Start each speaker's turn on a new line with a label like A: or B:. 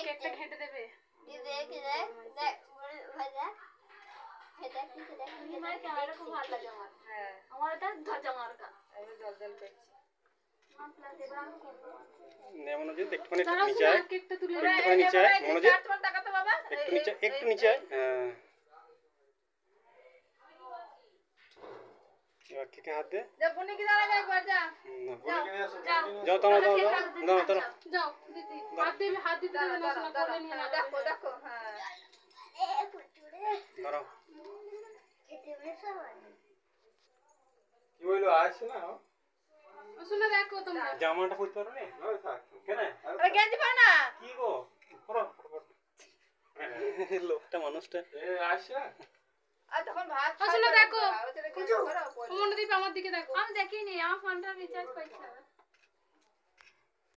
A: কেকটা খেতে দেবে আমার এটা ধাজা মার্কা জল জল করছে
B: নে মনোজিৎ একটুখানি নিচে আয়
A: কেকটা তুলে
B: একটুখানি নিচে আয় মনোজিৎ
A: টাকা তো বাবা
B: একটু নিচে আয় হ্যাঁ এবার কেকে হাত দে
A: যা বনি কি দাঁড়া যায় একবার যা
B: যাও তোমরা দাও
A: যাও দিদি হাত দিতে দেবে না শোনা কোলে নিয়ে না
C: দেখো দেখো হ্যাঁ
B: দাঁড়াও
D: কি হইলো আসছে না
A: শোনা দেখো তোমরা
B: জামাটা পরতে পারো না কেন
C: আরে গেঞ্জি পর না
B: কি গো পরো লোকটা মানুষটা
D: এ আসছে
C: আর তখন ভাত
A: শোনা দেখো
C: আলোচনা কিছু করো
A: মনোদীপ আমার দিকে দেখো আমি দেখিনি আমার ফোনটা রিচার্জ করতে হবে